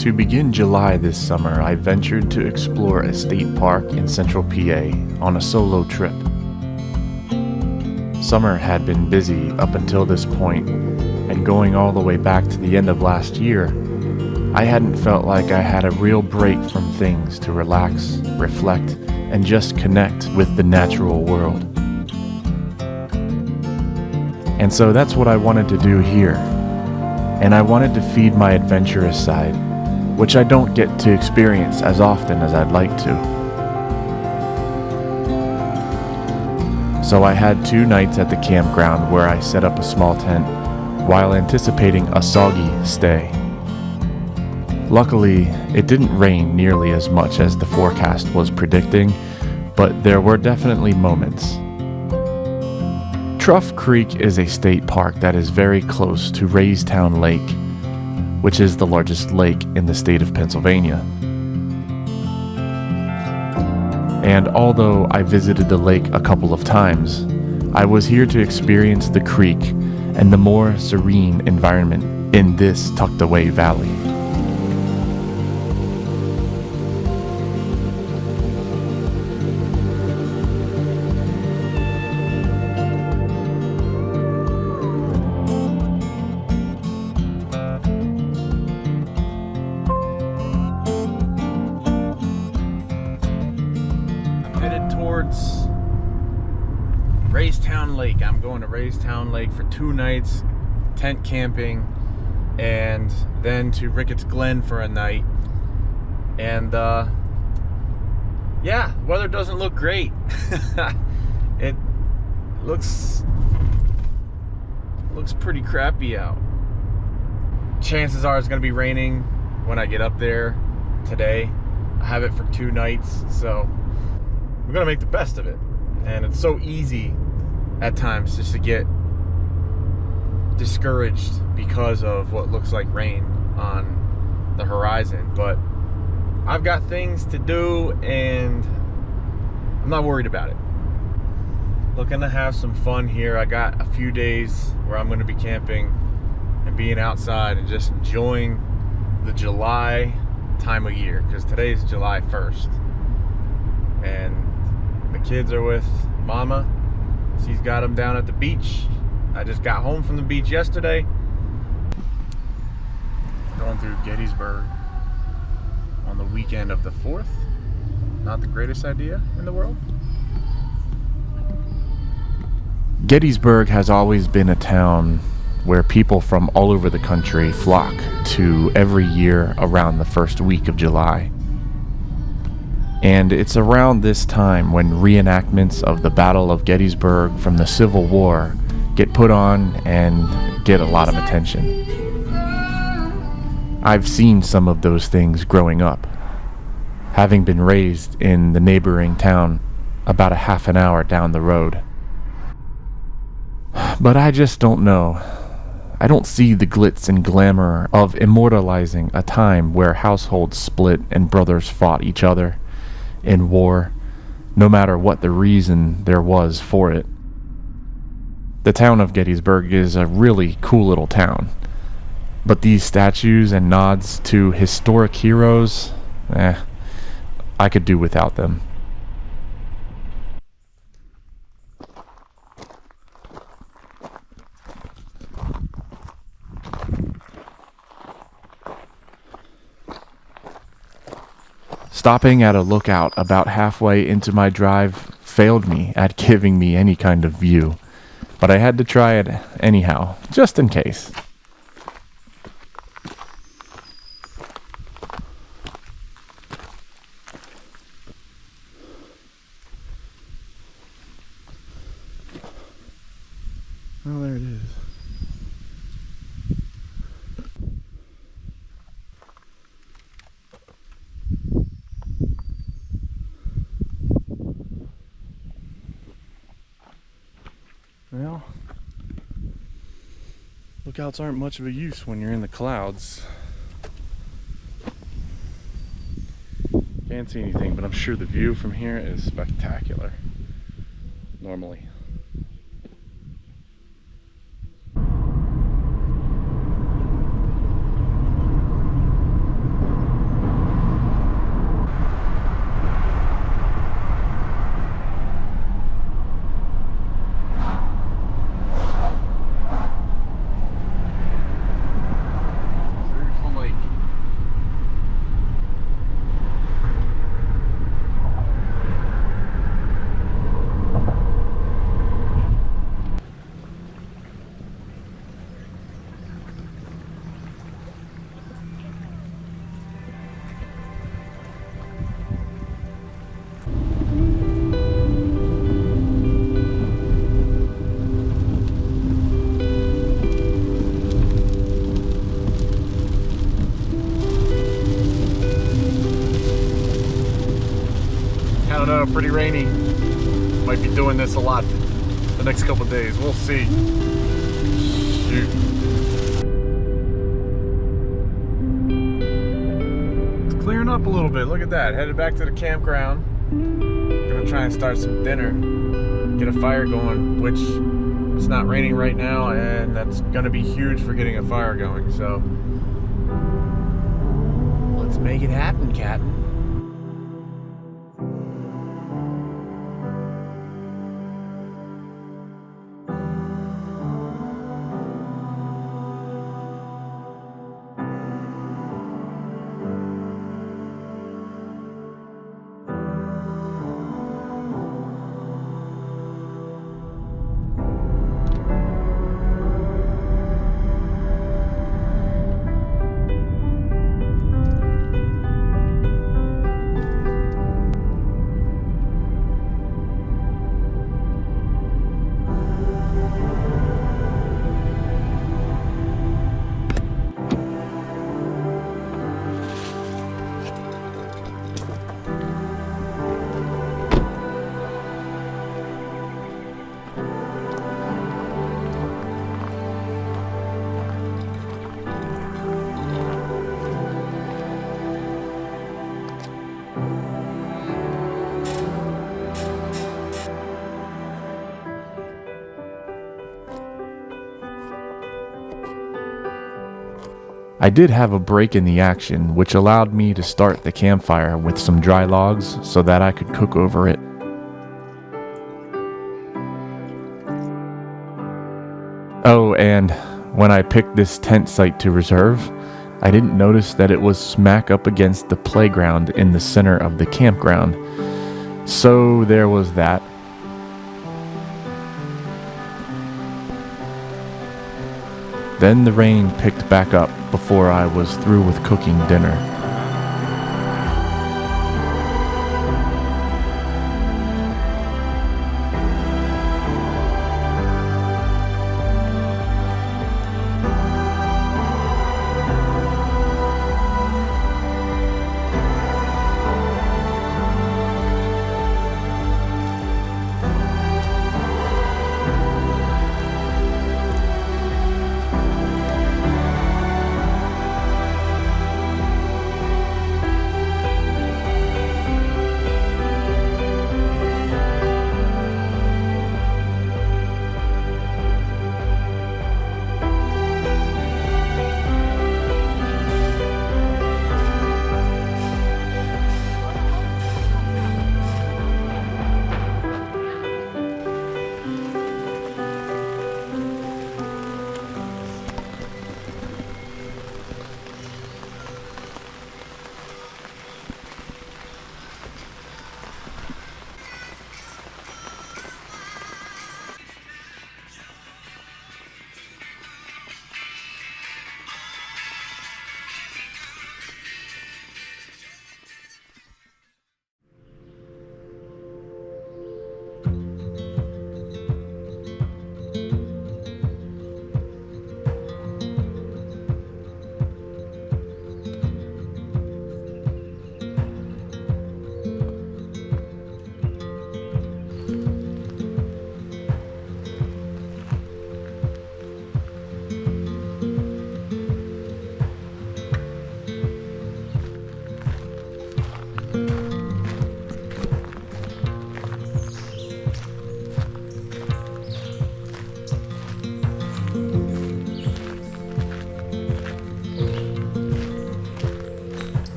To begin July this summer, I ventured to explore a state park in central PA on a solo trip. Summer had been busy up until this point, and going all the way back to the end of last year, I hadn't felt like I had a real break from things to relax, reflect, and just connect with the natural world. And so that's what I wanted to do here. And I wanted to feed my adventurous side, which I don't get to experience as often as I'd like to. So I had 2 nights at the campground where I set up a small tent while anticipating a soggy stay. Luckily, it didn't rain nearly as much as the forecast was predicting, but there were definitely moments. Trough Creek is a state park that is very close to Raystown Lake, which is the largest lake in the state of Pennsylvania. And although I visited the lake a couple of times, I was here to experience the creek and the more serene environment in this tucked away valley. Towards Raystown Lake. I'm going to Raystown Lake for 2 nights, tent camping, and then to Ricketts Glen for a night. And yeah, weather doesn't look great. It looks pretty crappy out. Chances are it's going to be raining when I get up there today. I have it for 2 nights, so we're gonna make the best of it. And it's so easy at times just to get discouraged because of what looks like rain on the horizon, but I've got things to do and I'm not worried about it. Looking to have some fun here. I got a few days where I'm gonna be camping and being outside and just enjoying the July time of year, because today is July 1st and the kids are with Mama. She's got them down at the beach. I just got home from the beach yesterday. Going through Gettysburg on the weekend of the 4th. Not the greatest idea in the world. Gettysburg has always been a town where people from all over the country flock to every year around the first week of July. And it's around this time when reenactments of the Battle of Gettysburg from the Civil War get put on and get a lot of attention. I've seen some of those things growing up, having been raised in the neighboring town about a half an hour down the road. But I just don't know. I don't see the glitz and glamour of immortalizing a time where households split and brothers fought each other in war, no matter what the reason there was for it. The town of Gettysburg is a really cool little town, but these statues and nods to historic heroes, I could do without them. Stopping at a lookout about halfway into my drive failed me at giving me any kind of view, but I had to try it anyhow, just in case. Well, there it is. Well, lookouts aren't much of a use when you're in the clouds. Can't see anything, but I'm sure the view from here is spectacular, normally. pretty rainy. Might be doing this a lot the next couple days. We'll see. Shoot. It's clearing up a little bit. Look at that. Headed back to the campground. Gonna try and start some dinner. Get a fire going, which it's not raining right now, and that's gonna be huge for getting a fire going. So let's make it happen, Captain. I did have a break in the action, which allowed me to start the campfire with some dry logs so that I could cook over it. Oh, and when I picked this tent site to reserve, I didn't notice that it was smack up against the playground in the center of the campground. So there was that. Then the rain picked back up before I was through with cooking dinner.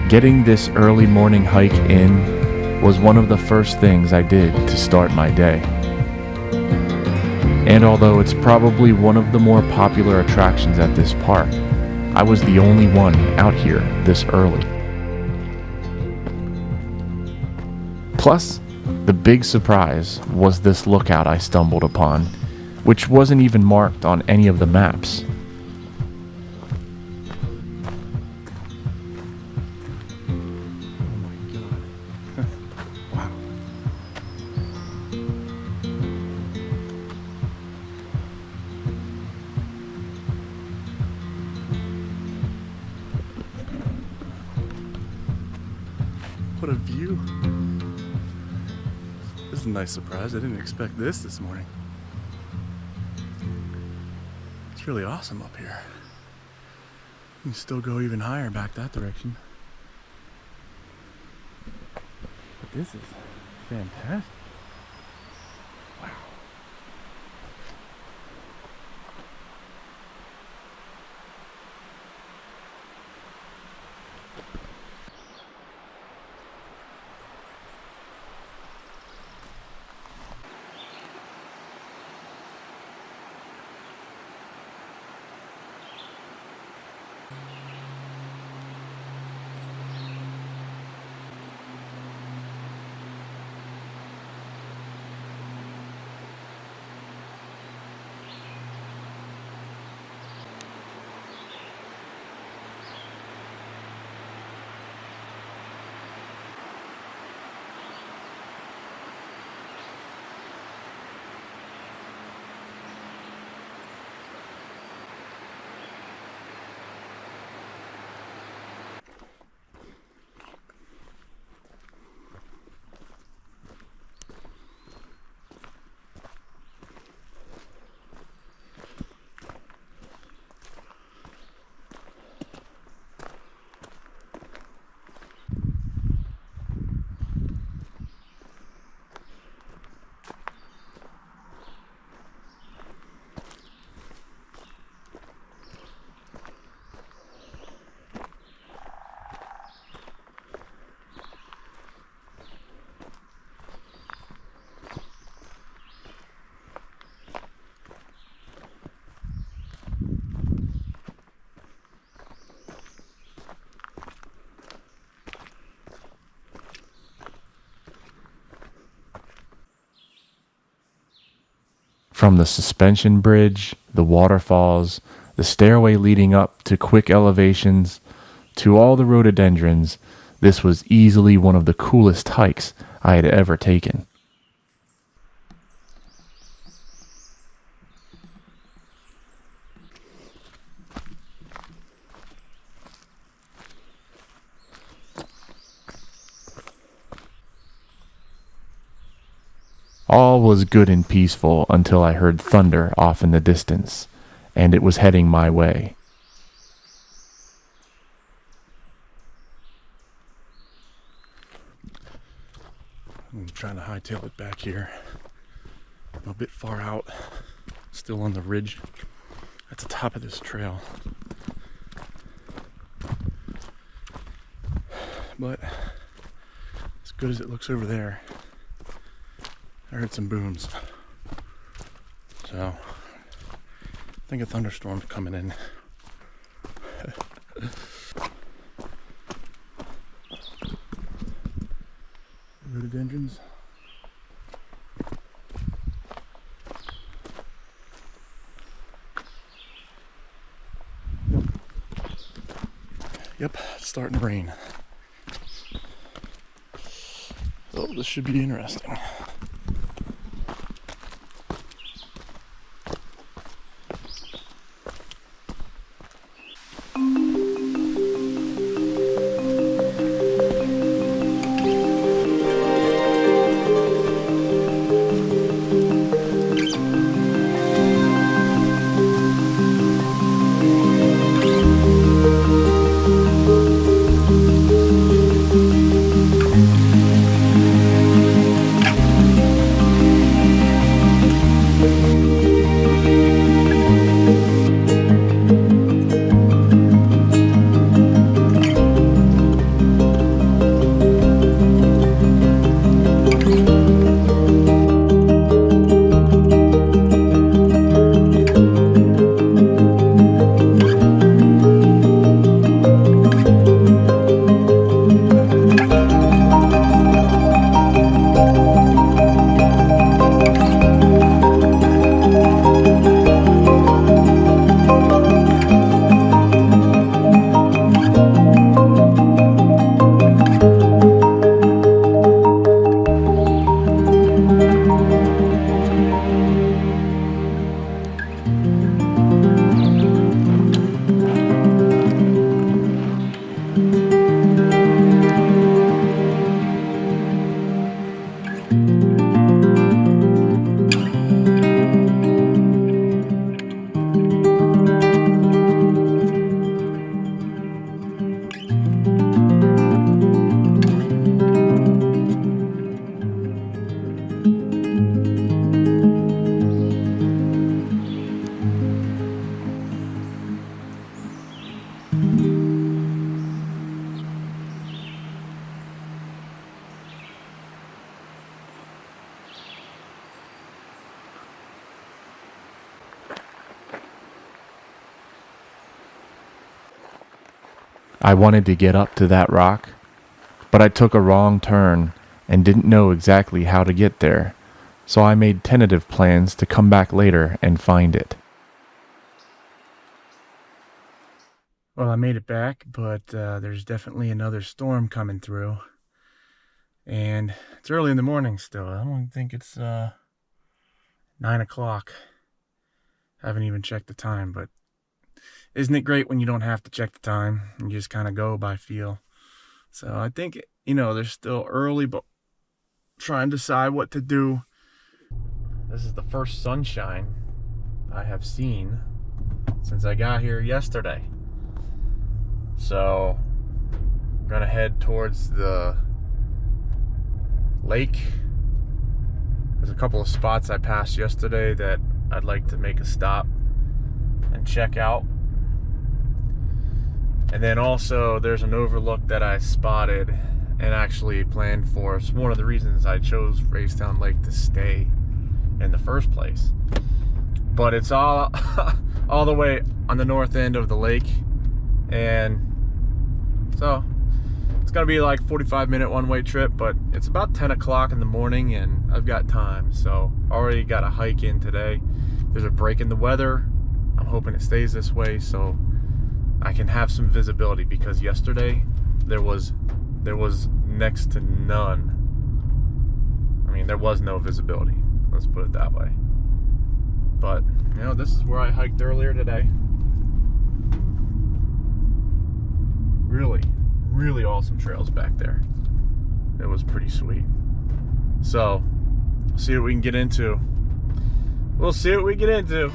Getting this early morning hike in was one of the first things I did to start my day. And although it's probably one of the more popular attractions at this park, I was the only one out here this early. Plus, the big surprise was this lookout I stumbled upon, which wasn't even marked on any of the maps. What a view. This is a nice surprise. I didn't expect this morning. It's really awesome up here. You can still go even higher back that direction. But this is fantastic. Wow. From the suspension bridge, the waterfalls, the stairway leading up to quick elevations, to all the rhododendrons, this was easily one of the coolest hikes I had ever taken. All was good and peaceful until I heard thunder off in the distance, and it was heading my way. I'm trying to hightail it back here. I'm a bit far out, still on the ridge at the top of this trail. But as good as it looks over there, I heard some booms. So I think a thunderstorm's coming in. Rhododendrons. Yep, it's starting to rain. Oh, this should be interesting. I wanted to get up to that rock, but I took a wrong turn and didn't know exactly how to get there, so I made tentative plans to come back later and find it. Well, I made it back, but there's definitely another storm coming through. And it's early in the morning still. I don't think it's 9 o'clock. I haven't even checked the time, but isn't it great when you don't have to check the time? You just kind of go by feel. So I think, they're still early, but trying to decide what to do. This is the first sunshine I have seen since I got here yesterday. So I'm gonna head towards the lake. There's a couple of spots I passed yesterday that I'd like to make a stop and check out. And then also there's an overlook that I spotted and actually planned for. It's one of the reasons I chose Raystown Lake to stay in the first place. But it's all the way on the north end of the lake, and so it's gonna be like 45-minute one-way trip, but it's about 10 o'clock in the morning and I've got time, so already got a hike in today. There's a break in the weather. I'm hoping it stays this way so I can have some visibility, because yesterday there was next to none. I mean, there was no visibility, let's put it that way. But this is where I hiked earlier today. Really awesome trails back there. It was pretty sweet. So, see what we can get into. We'll see what we get into.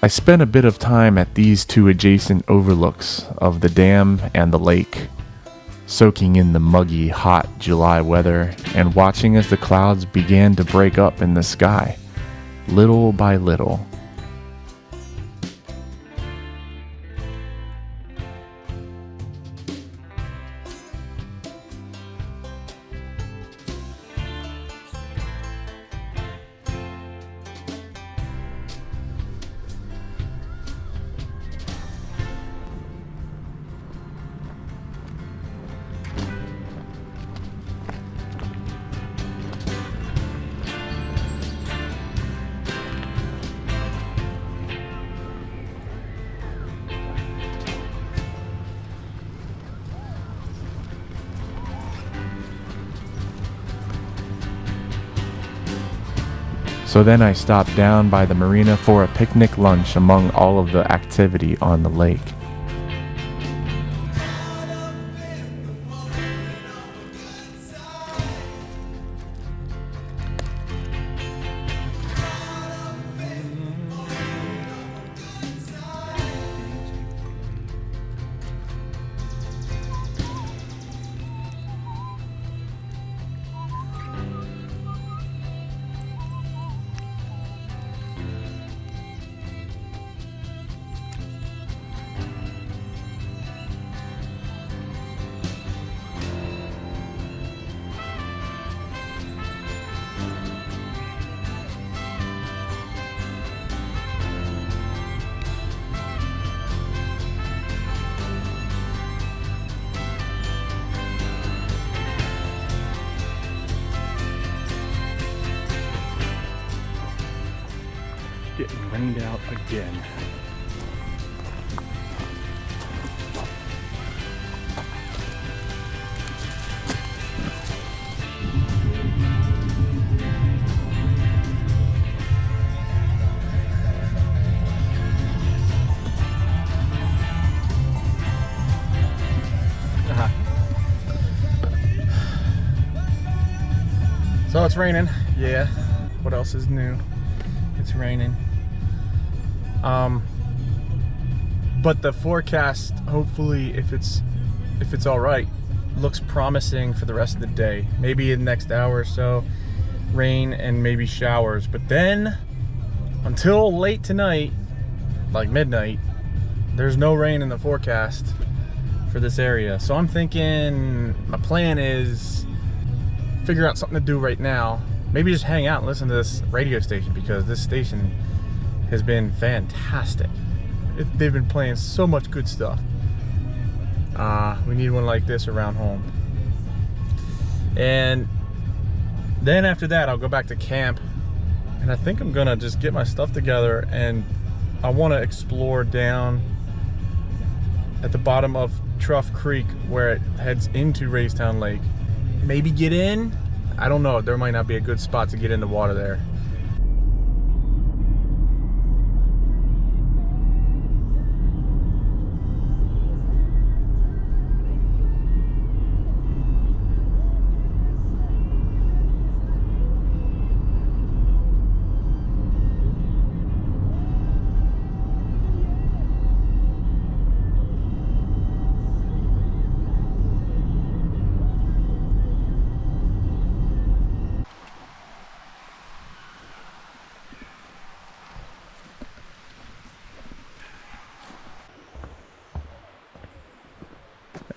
I spent a bit of time at these two adjacent overlooks of the dam and the lake, soaking in the muggy, hot July weather and watching as the clouds began to break up in the sky, little by little. So then I stopped down by the marina for a picnic lunch among all of the activity on the lake. Getting rained out again. So it's raining. Yeah. What else is new? It's raining. But the forecast, hopefully, if it's all right, looks promising for the rest of the day. Maybe in the next hour or so, rain and maybe showers. But then, until late tonight, like midnight, there's no rain in the forecast for this area. So I'm thinking my plan is figure out something to do right now. Maybe just hang out and listen to this radio station, because this station has been fantastic. They've been playing so much good stuff. We need one like this around home. And then after that, I'll go back to camp, and I think I'm gonna just get my stuff together, and I want to explore down at the bottom of Trough Creek where it heads into Raystown Lake. Maybe get in. I don't know. There might not be a good spot to get in the water there.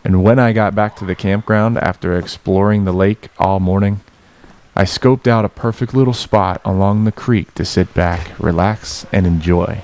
And when I got back to the campground after exploring the lake all morning, I scoped out a perfect little spot along the creek to sit back, relax, and enjoy.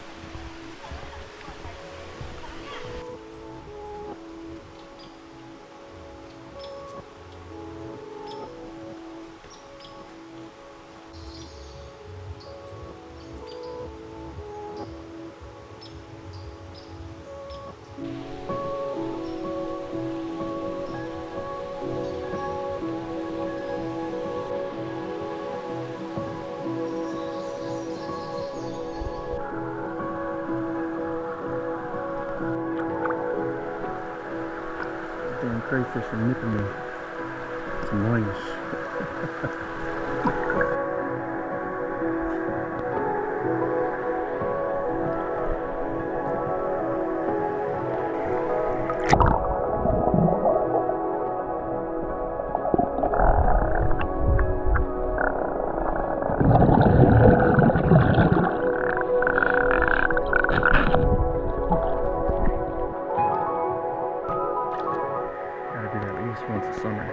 Damn crayfish are nipping me. It's annoying. Once a summer.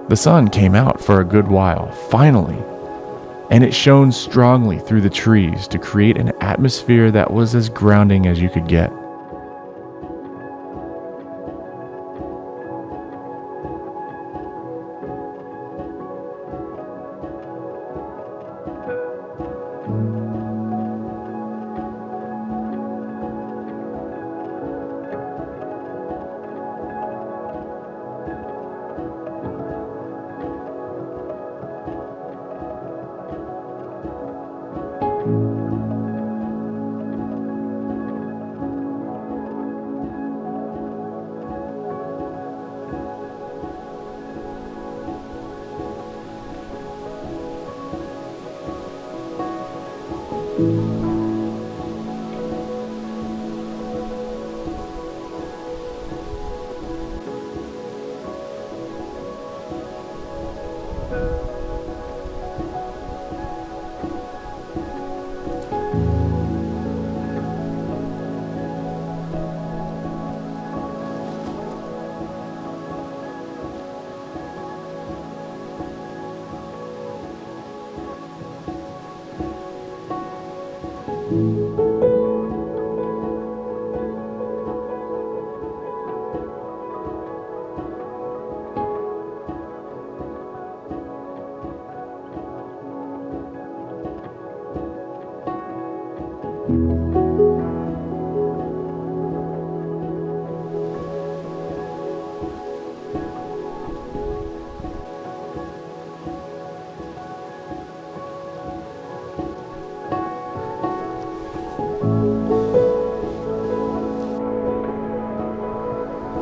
The sun came out for a good while, finally, and it shone strongly through the trees to create an atmosphere that was as grounding as you could get.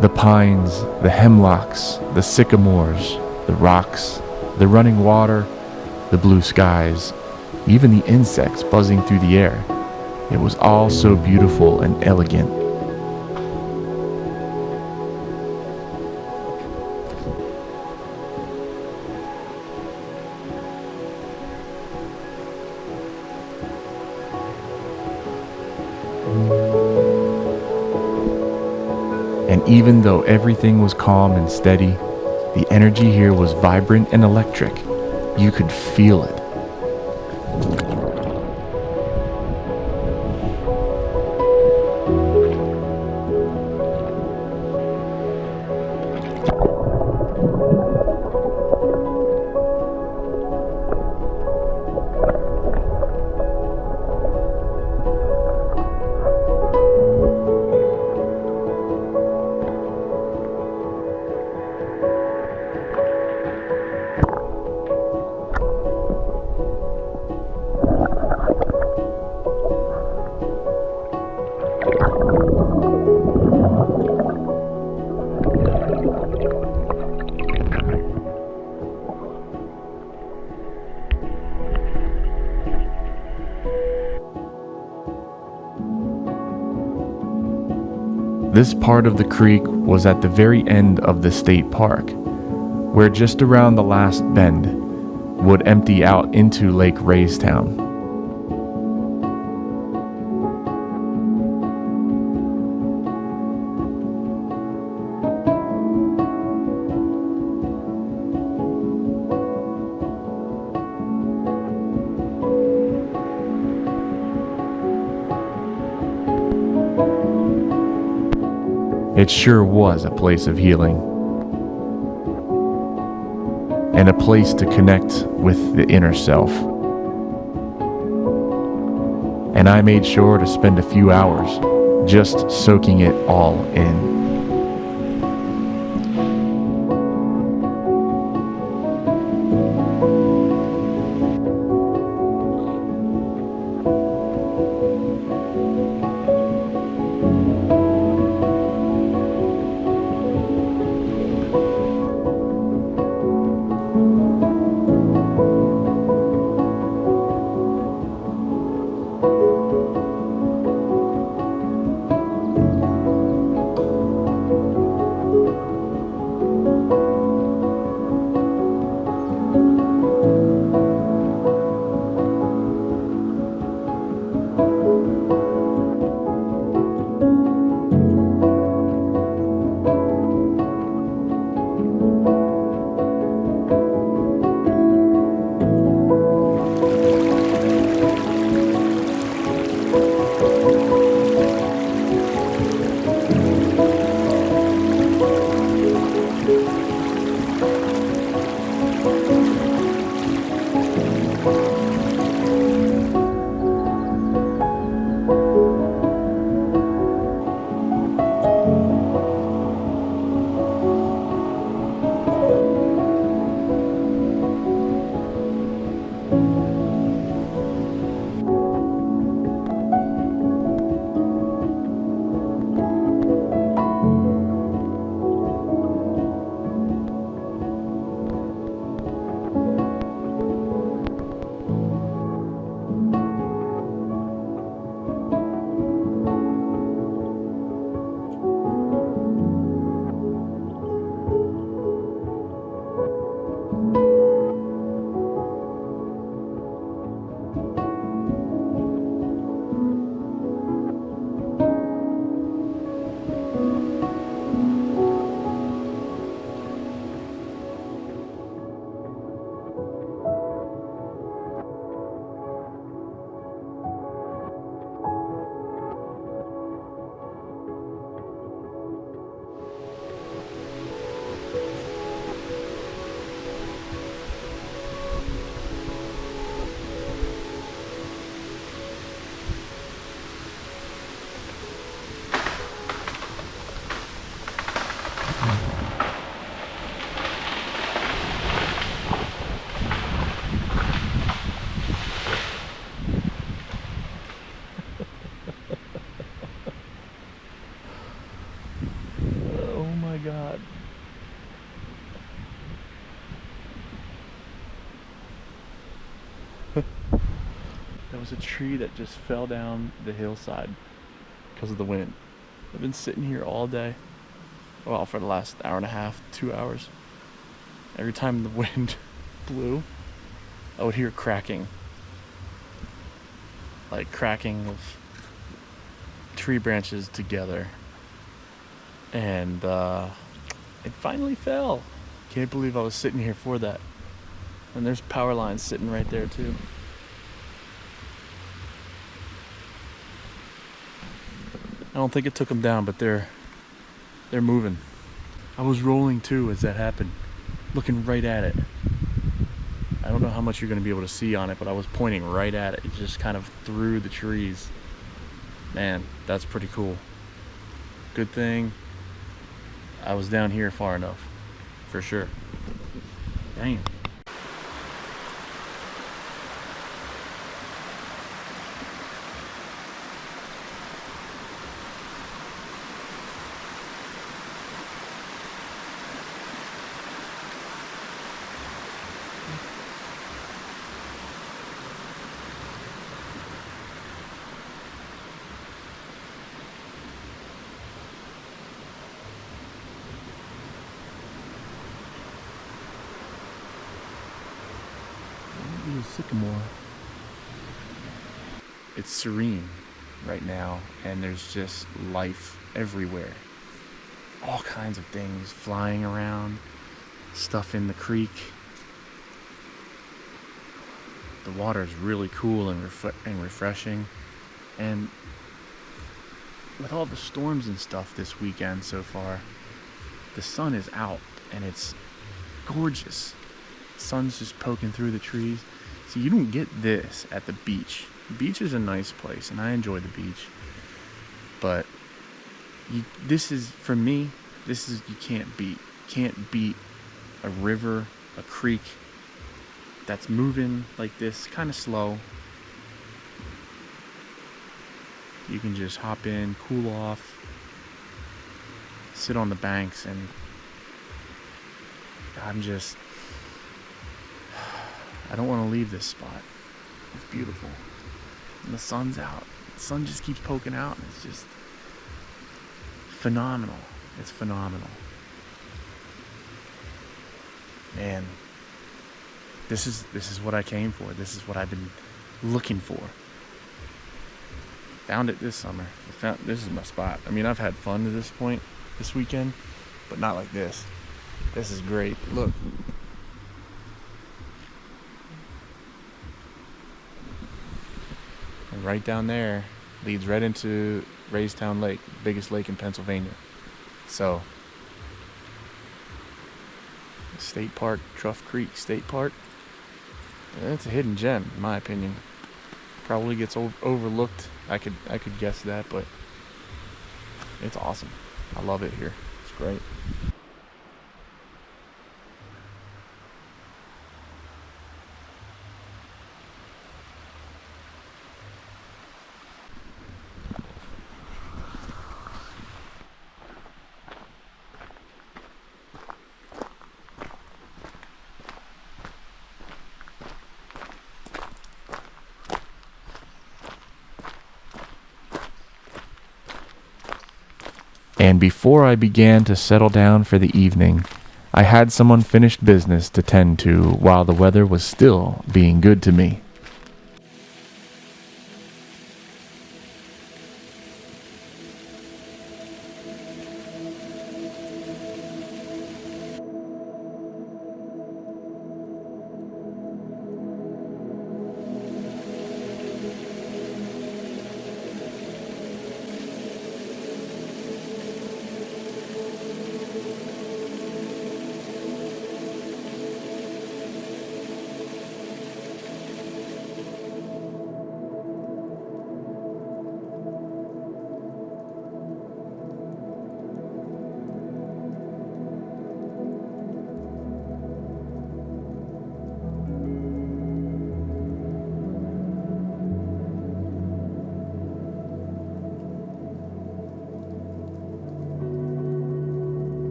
The pines, the hemlocks, the sycamores, the rocks, the running water, the blue skies, even the insects buzzing through the air. It was all so beautiful and elegant. And even though everything was calm and steady, the energy here was vibrant and electric. You could feel it. This part of the creek was at the very end of the state park, where just around the last bend would empty out into Lake Raystown. It sure was a place of healing, and a place to connect with the inner self. And I made sure to spend a few hours just soaking it all in. There was a tree that just fell down the hillside because of the wind. I've been sitting here all day. Well, for the last hour and a half, 2 hours. Every time the wind blew, I would hear cracking. Like cracking of tree branches together. And it finally fell. Can't believe I was sitting here for that. And there's power lines sitting right there too. I don't think it took them down, but they're moving. I was rolling too as that happened, looking right at it. I don't know how much you're going to be able to see on it, but I was pointing right at it, just kind of through the trees. Man, that's pretty cool. Good thing I was down here far enough, for sure. Dang. Sycamore. It's serene right now, and there's just life everywhere. All kinds of things flying around, stuff in the creek. The water is really cool and refreshing, and with all the storms and stuff this weekend so far, the sun is out and it's gorgeous. Sun's just poking through the trees. See, you don't get this at the beach. The beach is a nice place, and I enjoy the beach. But this is, for me, this is, you can't beat. Can't beat a river, a creek that's moving like this, kind of slow. You can just hop in, cool off, sit on the banks, and I don't want to leave this spot. It's beautiful. And the sun's out. The sun just keeps poking out, and it's just phenomenal. It's phenomenal. Man, this is what I came for. This is what I've been looking for. Found it this summer. This is my spot. I mean, I've had fun to this point this weekend, but not like this. This is great. Look. And right down there leads right into Raystown Lake, biggest lake in Pennsylvania. So, State Park, Trough Creek State Park. That's a hidden gem, in my opinion. Probably gets overlooked. I could guess that, but it's awesome. I love it here. It's great. And before I began to settle down for the evening, I had some unfinished business to tend to while the weather was still being good to me.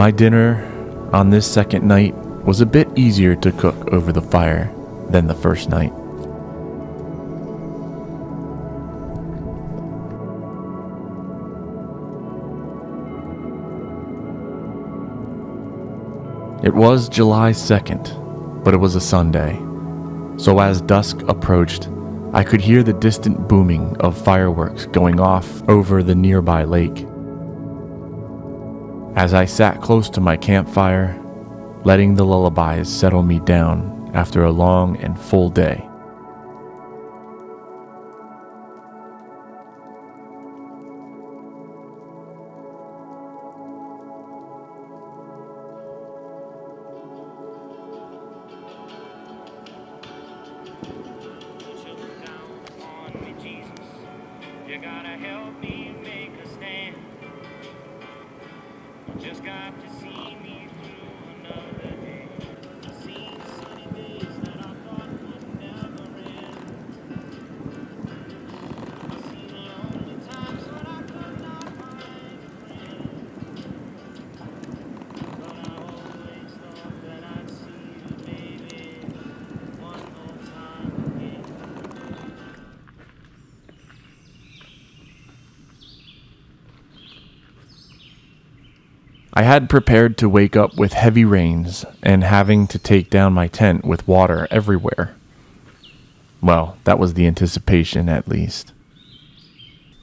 My dinner on this second night was a bit easier to cook over the fire than the first night. It was July 2nd, but it was a Sunday, so as dusk approached, I could hear the distant booming of fireworks going off over the nearby lake. As I sat close to my campfire, letting the lullabies settle me down after a long and full day. You gotta help me make a stand. You just got to see me through another day. I've seen sunny days that I thought would never end. I've seen lonely times when I could not find a friend. But I always thought that I'd see you, baby, one more time again. I had prepared to wake up with heavy rains and having to take down my tent with water everywhere. Well, that was the anticipation at least.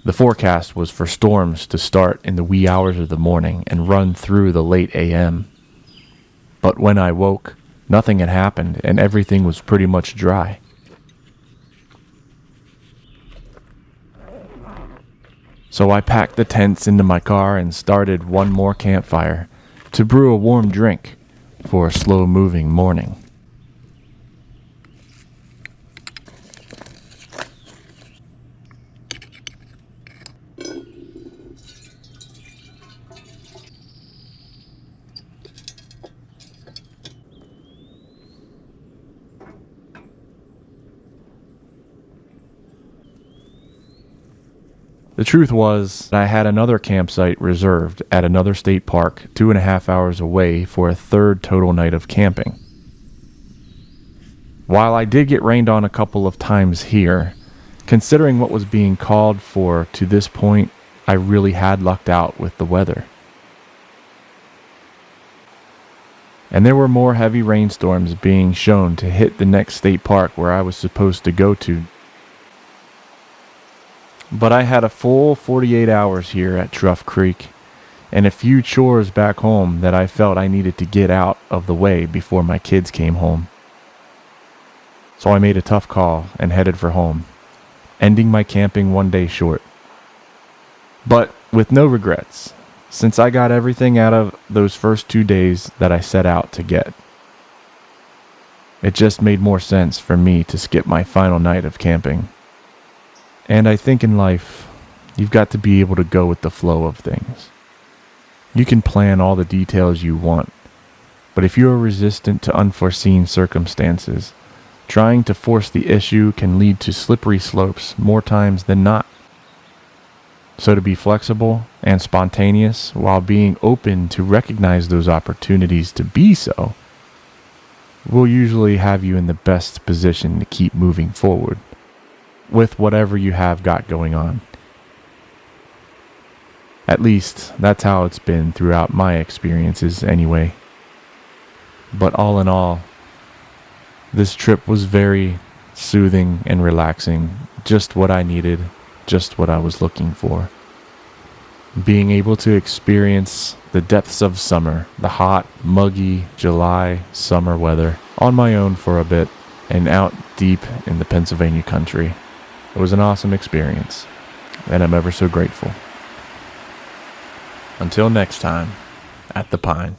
The forecast was for storms to start in the wee hours of the morning and run through the late AM. But when I woke, nothing had happened and everything was pretty much dry. So I packed the tents into my car and started one more campfire to brew a warm drink for a slow-moving morning. The truth was, I had another campsite reserved at another state park 2.5 hours away for a third total night of camping. While I did get rained on a couple of times here, considering what was being called for to this point, I really had lucked out with the weather. And there were more heavy rainstorms being shown to hit the next state park where I was supposed to go to. But I had a full 48 hours here at Trough Creek and a few chores back home that I felt I needed to get out of the way before my kids came home. So I made a tough call and headed for home, ending my camping one day short. But with no regrets, since I got everything out of those first 2 days that I set out to get. It just made more sense for me to skip my final night of camping. And I think in life, you've got to be able to go with the flow of things. You can plan all the details you want, but if you are resistant to unforeseen circumstances, trying to force the issue can lead to slippery slopes more times than not. So to be flexible and spontaneous while being open to recognize those opportunities to be so, will usually have you in the best position to keep moving forward with whatever you have got going on. At least, that's how it's been throughout my experiences anyway. But all in all, this trip was very soothing and relaxing, just what I needed, just what I was looking for. Being able to experience the depths of summer, the hot, muggy July summer weather, on my own for a bit, and out deep in the Pennsylvania country. It was an awesome experience, and I'm ever so grateful. Until next time, at the Pine.